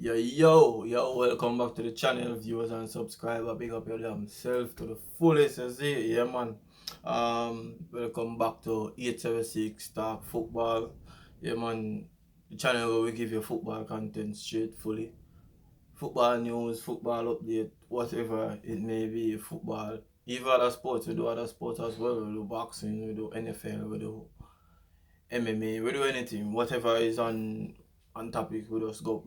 Yo, welcome back to the channel, viewers and subscribers. Big up your damn self to the fullest, you see, yeah, man. Welcome back to 876 Talk Football, yeah, man. The channel where we give you football content straight, fully. Football news, football update, whatever it may be, football. Even other sports, we do other sports as well. We do boxing, we do NFL, we do MMA, we do anything, whatever is on topic, we just go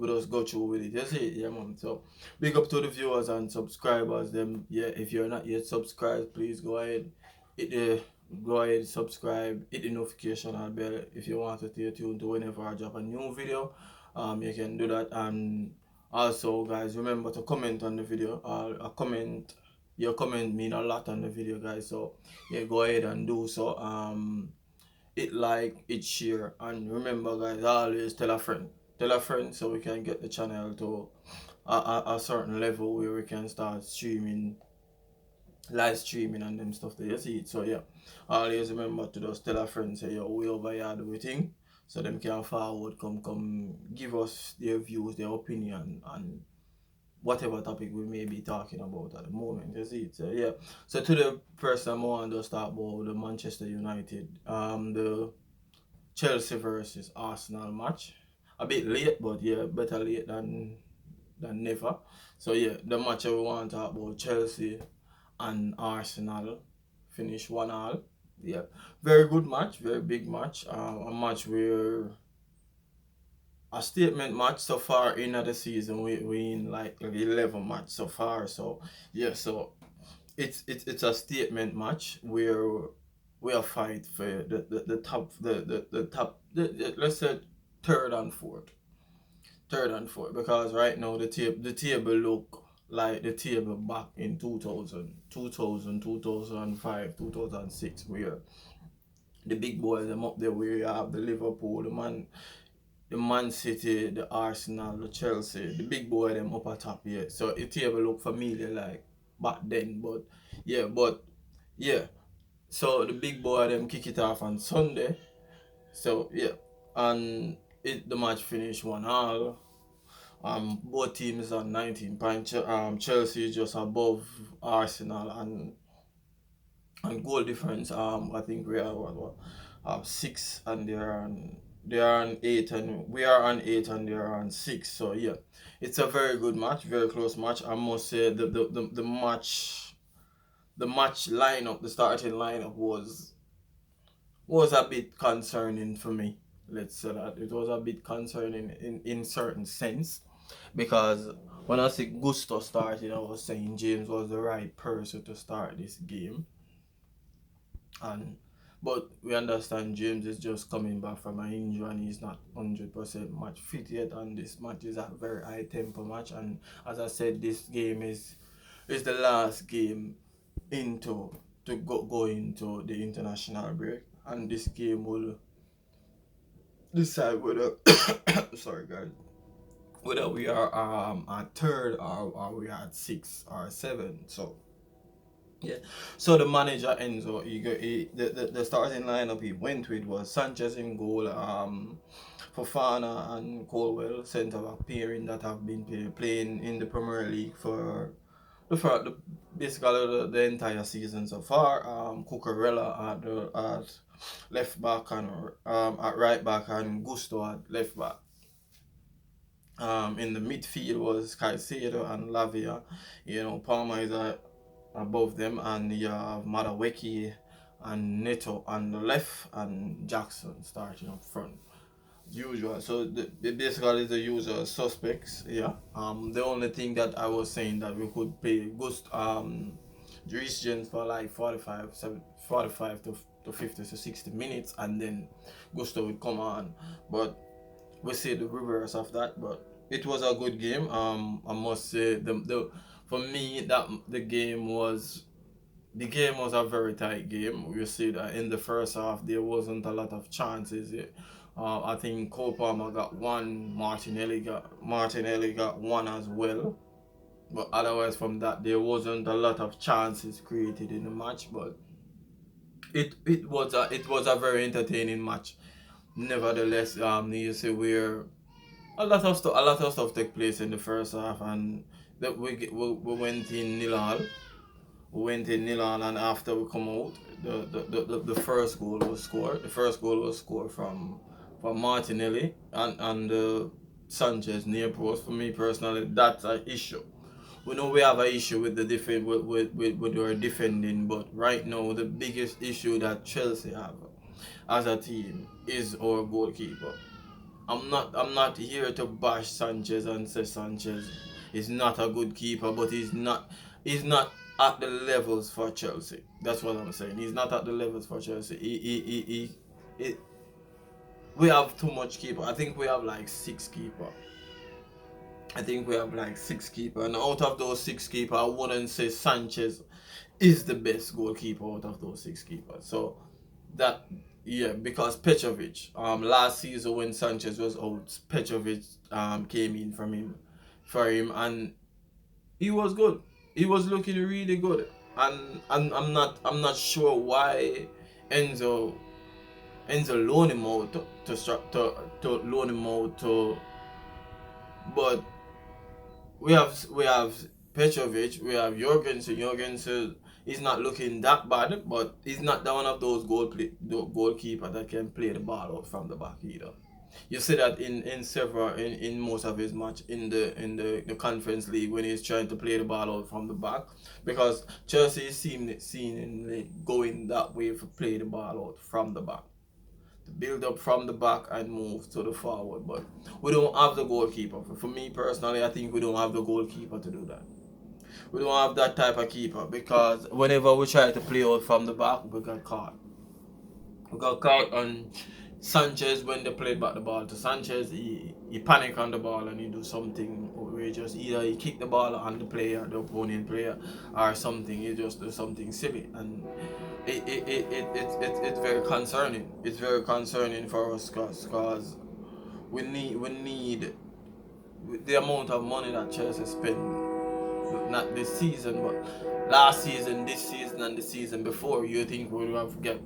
through with it. You see, yeah, man. So big up to the viewers and subscribers. Them, yeah. If you're not yet subscribed, please go ahead, hit the go ahead, subscribe, hit the notification bell if you want to stay tuned to whenever I drop a new video. You can do that, and also, guys, remember to comment on the video. A comment, your comment mean a lot on the video, guys. So yeah, go ahead and do so. It like, it share, and remember, guys, always tell a friend so we can get the channel to a certain level where we can start streaming, live streaming and them stuff there, you see it. So yeah, always remember to just tell a friend, say, yo, we over here do we thing, so them can forward, come give us their views, their opinion, and whatever topic we may be talking about at the moment, you see it. So yeah, so to the person I want to start about the Manchester United, the Chelsea versus Arsenal match. A bit late, but yeah, better late than never. So yeah, the match I want to talk about, Chelsea and Arsenal, finish 1-1. Yeah, very good match, very big match. A match where a statement match so far in the season. We in like 11 match so far. So yeah, so it's a statement match where we are fight for the top, the top, let's say third and fourth, because right now the table look like the table back in 2005, 2006, where the big boys them up there, where you have the Liverpool, the Man City, the Arsenal, the Chelsea, the big boy them up at top here. So the table look familiar like back then, but yeah. So the big boy them kick it off on Sunday. So yeah, and the match finished 1-1. Both teams on 19 points. Chelsea is just above Arsenal, and goal difference. I think we are six, and they are on 8, and we are on 8, and they are on 6. So yeah, it's a very good match, very close match. I must say the match lineup, the starting lineup was a bit concerning for me. Let's say that it was a bit concerning in certain sense, because when I see Gusto started, I was saying James was the right person to start this game, and but we understand James is just coming back from an injury and he's not 100% match fit yet, and this match is a very high tempo match, and as I said, this game is the last game into to go into the international break, and this game will decide whether sorry, guys, whether we are at third, or we are at 6 or 7. So yeah, so the manager Enzo, the starting lineup he went with was Sanchez in goal, Fofana and Colwell centre back pairing that have been playing in the Premier League for basically the entire season so far. Cucurella at left back, and at right back, and Gusto at left back. In the midfield was Caicedo and Lavia. Palmer is above them, and you have Madueke and Neto on the left, and Jackson starting up front. Usual. So basically the usual suspects. Yeah. The only thing that I was saying that we could pay Reece James for like 45 to 50 to 60 minutes, and then Gusto would come on. But we see the reverse of that. But it was a good game. I must say, the for me, that the game was a very tight game. You see that in the first half there wasn't a lot of chances. I think Cole Palmer got one, Martinelli got one as well. But otherwise from that, there wasn't a lot of chances created in the match. But it was a very entertaining match. Nevertheless, you see, where a lot of stuff took place in the first half, and that we went in nil all. We went in nil all, and after we come out, the first goal was scored. The first goal was scored from Martinelli and Sanchez near post. For me personally, that's an issue. We know we have an issue with the with our defending, but right now the biggest issue that Chelsea have as a team is our goalkeeper. I'm not here to bash Sanchez and say Sanchez is not a good keeper, but he's not at the levels for Chelsea. That's what I'm saying. He's not at the levels for Chelsea. He we have too much keeper. I think we have like six keeper. I think we have like six keeper, and out of those six keeper, I wouldn't say Sanchez is the best goalkeeper out of those six keepers. So that, yeah, because Petrovic, last season when Sanchez was out, Petrovic came in for him, and he was good. He was looking really good, and I'm not sure why Enzo loaned him out to loan him out to, but we have Petrovic, we have Jorgensen. Jorgensen is not looking that bad, but he's not one of those goalkeeper that can play the ball out from the back either. You see that in most of his match in the Conference League when he's trying to play the ball out from the back, because Chelsea is seemingly going that way for play the ball out from the back, to build up from the back and move to the forward. But we don't have the goalkeeper. For me personally, I think we don't have the goalkeeper to do that. We don't have that type of keeper, because whenever we try to play out from the back, we got caught. We got caught on Sanchez when they played back the ball to Sanchez. He panic on the ball and he do something outrageous. Either he kick the ball on the opponent player, or something. He just do something silly, and it's very concerning. It's very concerning for us, cause we need the amount of money that Chelsea spend, not this season, but last season, this season, and the season before. You think we would have get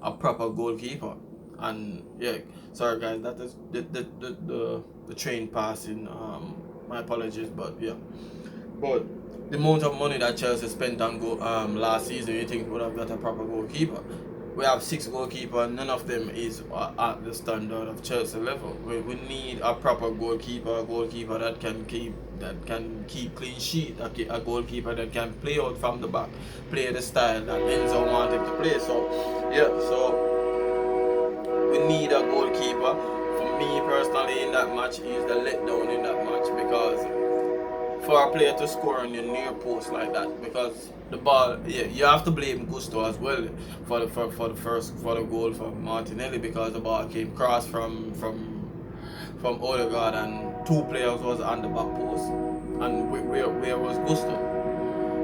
a proper goalkeeper? And yeah, sorry guys, that is the train passing. My apologies, but yeah. But the amount of money that Chelsea spent on last season, you think we would have got a proper goalkeeper? We have six goalkeepers, none of them is at the standard of Chelsea level. We need a proper goalkeeper, a goalkeeper that can keep clean sheet, a goalkeeper that can play out from the back, play the style that Enzo wanted to play. So yeah, we need a goalkeeper. For me personally, in that match, is the letdown in that match, because for a player to score on your near post like that, because the ball, yeah, you have to blame Gusto as well for the goal from Martinelli, because the ball came cross from Odegaard, and two players was on the back post, and where was Gusto?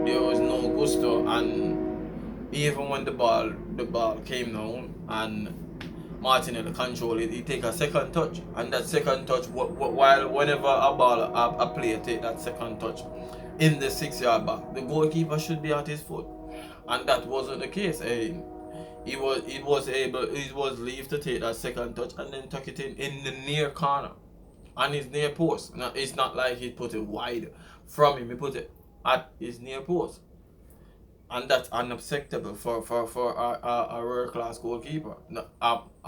There was no Gusto, and even when the ball came down and Martinelli control it, he take a second touch, and that second touch, while whenever a player take that second touch in the 6 yard box, the goalkeeper should be at his foot, and that wasn't the case. He was leave to take that second touch and then tuck it in the near corner, on his near post. Now, it's not like he put it wide from him; he put it at his near post, and that's unacceptable for a world class goalkeeper. No,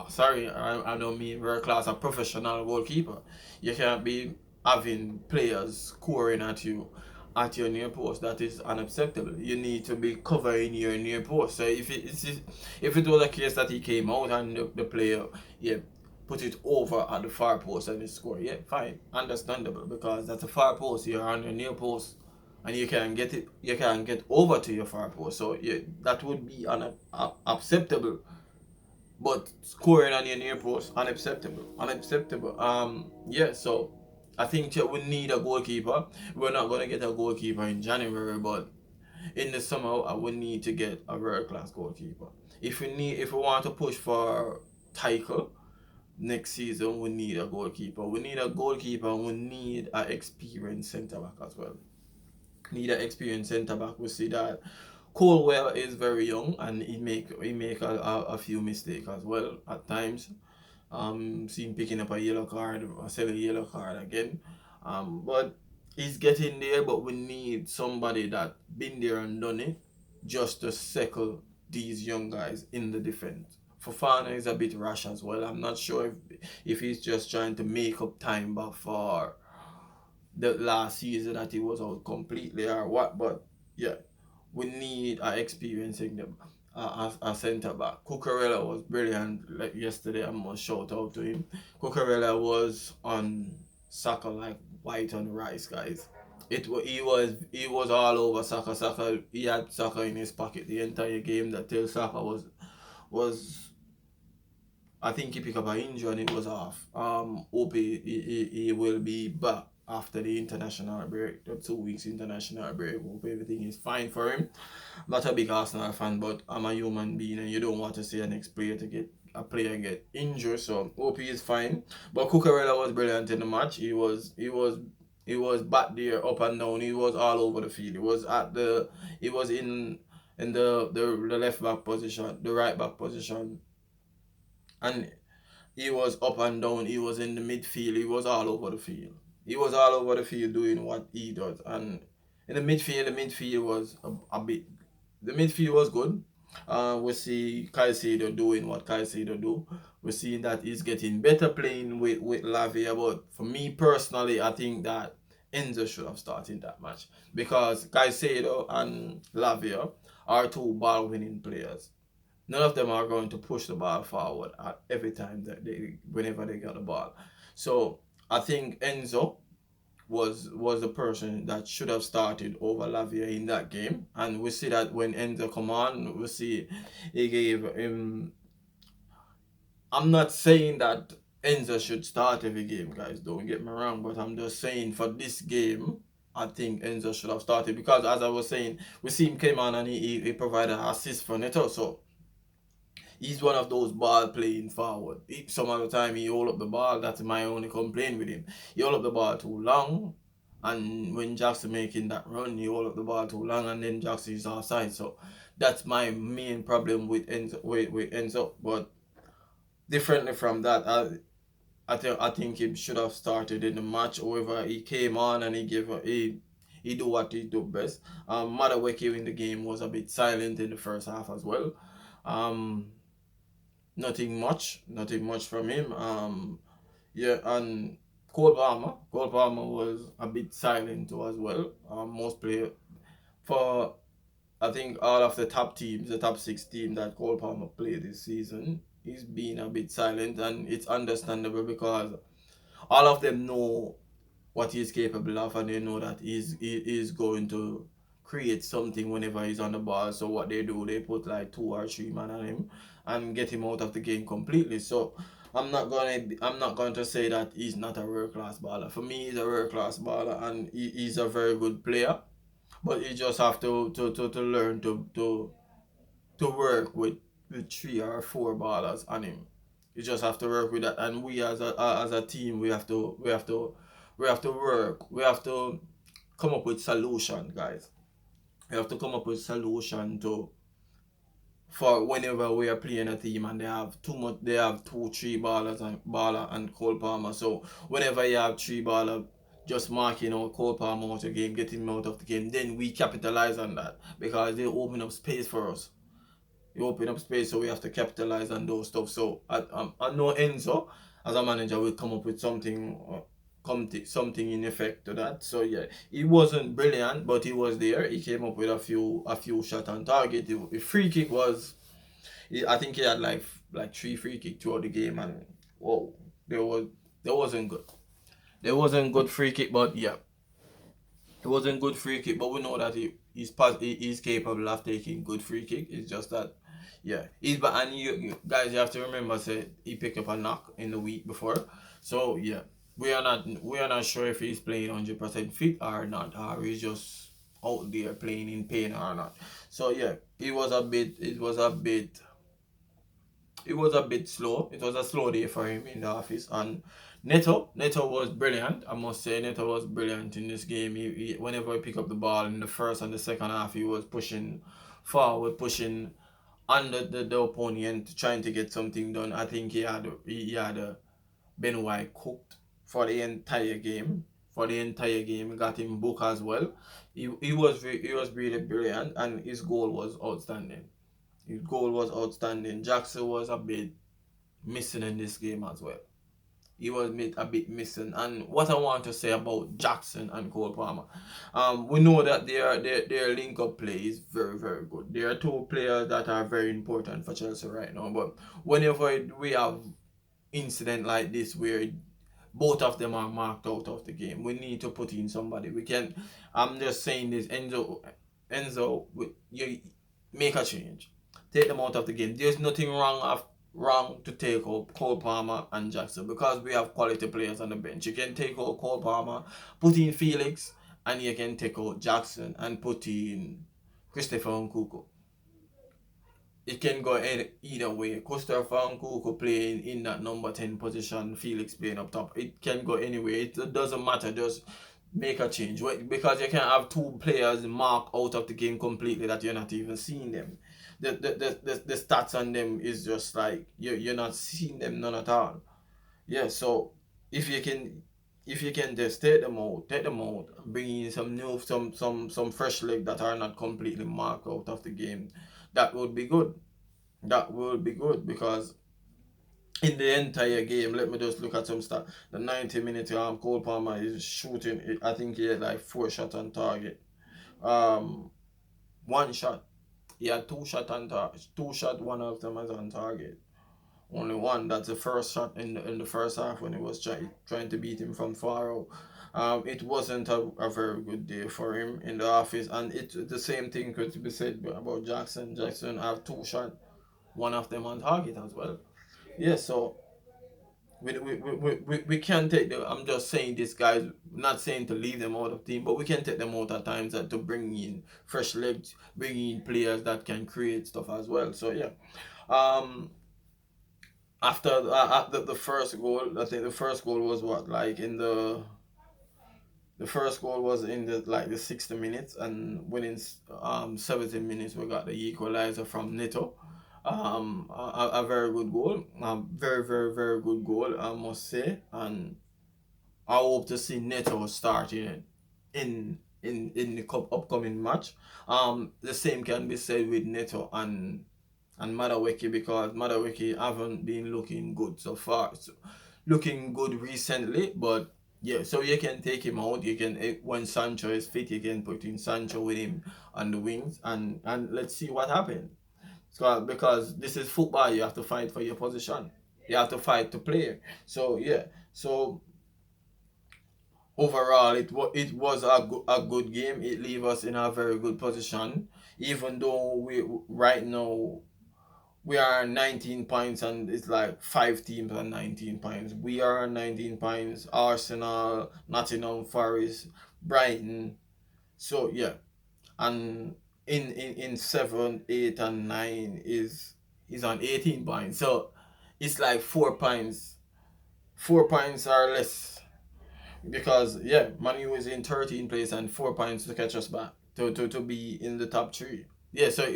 sorry, I don't mean world class, a professional goalkeeper. You can't be having players scoring at you at your near post. That is unacceptable. You need to be covering your near post. So if it was a case that he came out and the player, yeah, put it over at the far post and he score, yeah, fine, understandable, because that's a far post. You're on your near post, and you can get over to your far post. So yeah, that would be unacceptable. But scoring on your near post, unacceptable. Yeah. So I think we need a goalkeeper. We're not gonna get a goalkeeper in January, but in the summer I would need to get a world class goalkeeper. If we want to push for title next season, we need a goalkeeper. We need a goalkeeper, and we need an experienced centre back as well. Need an experienced centre back. We see that Colwell is very young, and he make a few mistakes as well at times. See him picking up a yellow card, a second yellow card again. But he's getting there, but we need somebody that been there and done it just to settle these young guys in the defense. Fofana is a bit rash as well. I'm not sure if he's just trying to make up time back for the last season that he was out completely or what. But yeah, we need a experiencing them. A centre back. Cucurella was brilliant like yesterday. I must shout out to him. Cucurella was on Saka like white on rice, guys. He was all over Saka. Saka, he had Saka in his pocket the entire game. That till Saka was I think he picked up an injury and it was off. Hope he will be back after the international break, the 2 weeks international break. Hope everything is fine for him. I'm not a big Arsenal fan, but I'm a human being and you don't want to see a next player to get a player get injured. So hope he is fine. But Cucurella was brilliant in the match. He was back there up and down. He was all over the field. He was in the left back position, the right back position, and he was up and down. He was in the midfield. He was all over the field. He was all over the field doing what he does. And in the midfield was a bit. The midfield was good. We see Caicedo doing what Caicedo do. We see that he's getting better playing with Lavia. But for me personally, I think that Enzo should have started that match because Caicedo and Lavia are two ball winning players. None of them are going to push the ball forward at every time whenever they get the ball. So I think Enzo was the person that should have started over Lavia in that game. And we see that when Enzo come on, we see he gave him. I'm not saying that Enzo should start every game, guys. Don't get me wrong, but I'm just saying for this game, I think Enzo should have started because, as I was saying, we see him came on and he provided an assist for Neto. So he's one of those ball playing forward. Some of the time he hold up the ball. That's my only complaint with him. He hold up the ball too long, and when Jackson making that run, he hold up the ball too long, and then Jackson is offside. So that's my main problem with Enzo. But differently from that, I think he should have started in the match. However, he came on and he do what he do best. Madueke in the game was a bit silent in the first half as well. Um, nothing much from him. Yeah, and Cole Palmer was a bit silent too as well. Most player for I think all of the top teams, the top 6 teams that Cole Palmer played this season, he's been a bit silent, and it's understandable because all of them know what he's capable of, and they know that he is going to create something whenever he's on the ball. So what they do, they put like 2 or 3 men on him and get him out of the game completely. So I'm not going to say that he's not a world class baller. For me, he's a world class baller and he's a very good player. But you just have to learn to work with 3 or 4 ballers on him. You just have to work with that, and we as a team we have to work. We have to come up with solution, guys. We have to come up with solution to for whenever we are playing a team and they have too much. They have 2 3 ballers and baller and Cole Palmer. So whenever you have 3 baller, just marking out Cole Palmer out of the game, getting him out of the game, then we capitalize on that because they open up space for us. You open up space, so we have to capitalize on those stuff. So I know Enzo as a manager will come up with something, something in effect to that. So yeah, he wasn't brilliant, but he was there. He came up with a few shot on target. The free kick was, I think he had like 3 free kick throughout the game, and whoa, there wasn't good. There wasn't good free kick, but yeah, it wasn't good free kick. But we know that he's capable of taking good free kick. It's just that yeah, and guys, you have to remember, say he picked up a knock in the week before, so yeah, we are not sure if he's playing 100% fit or not, or he's just out there playing in pain or not. So yeah, it was a bit slow. It was a slow day for him in the office. And Neto was brilliant. I must say, Neto was brilliant in this game. Whenever he picked up the ball in the first and the second half, he was pushing forward, pushing under the opponent trying to get something done. I think he had Ben White cooked for the entire game. For the entire game, he got him booked as well. He was really brilliant, and his goal was outstanding. His goal was outstanding. Jackson was a bit missing in this game as well. He was a bit missing. And what I want to say about Jackson and Cole Palmer, we know that their link up play is very very good. There are two players that are very important for Chelsea right now. But whenever we have incident like this where both of them are marked out of the game, we need to put in somebody. We can. I'm just saying this, Enzo, you make a change. Take them out of the game. There's nothing wrong to take out Cole Palmer and Jackson because we have quality players on the bench. You can take out Cole Palmer, put in Felix, and you can take out Jackson and put in Christopher Nkunku. It can go either way. Christopher Nkunku playing in that number 10 position, Felix playing up top. It can go anywhere. It doesn't matter. Just make a change. Because you can't have two players mark out of the game completely that you're not even seeing them. The stats on them is just like you're not seeing them none at all. Yeah, so if you can just take them out, bring in some new some fresh leg that are not completely marked out of the game, that would be good. That would be good because in the entire game, let me just look at some stats. The 90 minutes, Cole Palmer is shooting. I think he had like 4 shots on target. Um, One shot. He had 2 shots on target. 2 shots, one of them was on target. Only one. That's the first shot in the first half when he was trying to beat him from far out. It wasn't a very good day for him in the office, and the same thing could be said about Jackson. Jackson have 2 shots, one of them on target as well. Yeah, so we can take the. I'm just saying this, guys. Not saying to leave them out of team, but we can take them out at times to bring in fresh legs, bring in players that can create stuff as well. So yeah. Um, after the first goal, I think the first goal was what, like in the first goal was in the 60 minutes, and within 17 minutes we got the equalizer from Neto. A very good goal, very very very good goal, I must say, and I hope to see Neto starting in the upcoming match. The same can be said with Neto and Madaweki because Madaweki haven't been looking good so far. So, looking good recently, but yeah, so you can take him out. You can when Sancho is fit, you can put in Sancho with him on the wings, and let's see what happens. So because this is football, you have to fight for your position. You have to fight to play. So yeah, so overall it was a good game. It leaves us in a very good position, even though we right now we are 19 points and it's like 5 teams on 19 points. We are on 19 points. Arsenal, Nottingham Forest, Brighton. So yeah, and in 7, 8, and 9 is on 18 points. So it's like 4 points. 4 points are less because yeah, Manu is in 13th place and 4 points to catch us back to be in the top three. Yeah, so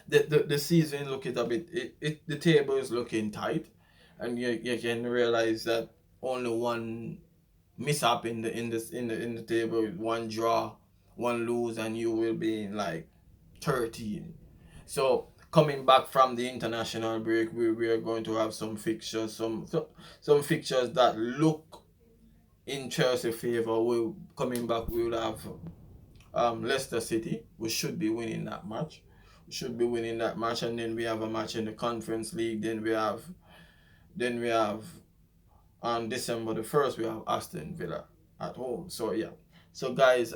the season looking a bit the table is looking tight, and you can realize that only one mishap in the table, one draw, one lose, and you will be in like 13. So coming back from the international break, we are going to have some fixtures, some fixtures that look in Chelsea favor. We coming back, we will have Leicester City. We should be winning that match. We should be winning that match, and then we have a match in the Conference League. Then we have on December the 1st we have Aston Villa at home. So yeah. So guys,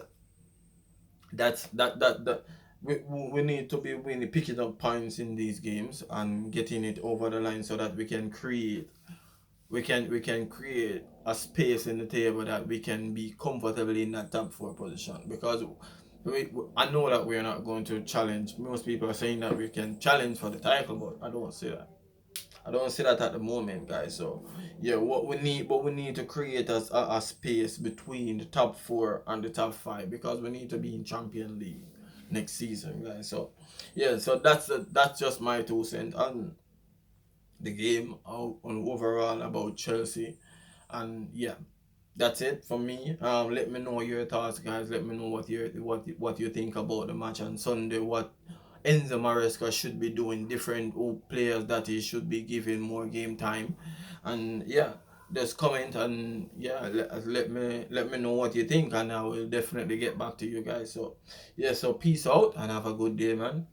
that we need to be really picking up points in these games and getting it over the line so that we can create a space in the table that we can be comfortably in that top 4 position, because I know that we're not going to challenge. Most people are saying that we can challenge for the title, but I don't see that. I don't see that at the moment, guys. So yeah, what we need to create a space between the top 4 and the top 5, because we need to be in Champion League. next season, guys. So yeah, so that's just my 2 cents on the game on overall about Chelsea. And yeah, that's it for me. Let me know your thoughts, guys. Let me know what you think about the match on Sunday. What Enzo Maresca should be doing different, who players that he should be giving more game time. And yeah, just comment, and yeah, let me know what you think, and I will definitely get back to you guys. So yeah, so peace out and have a good day, man.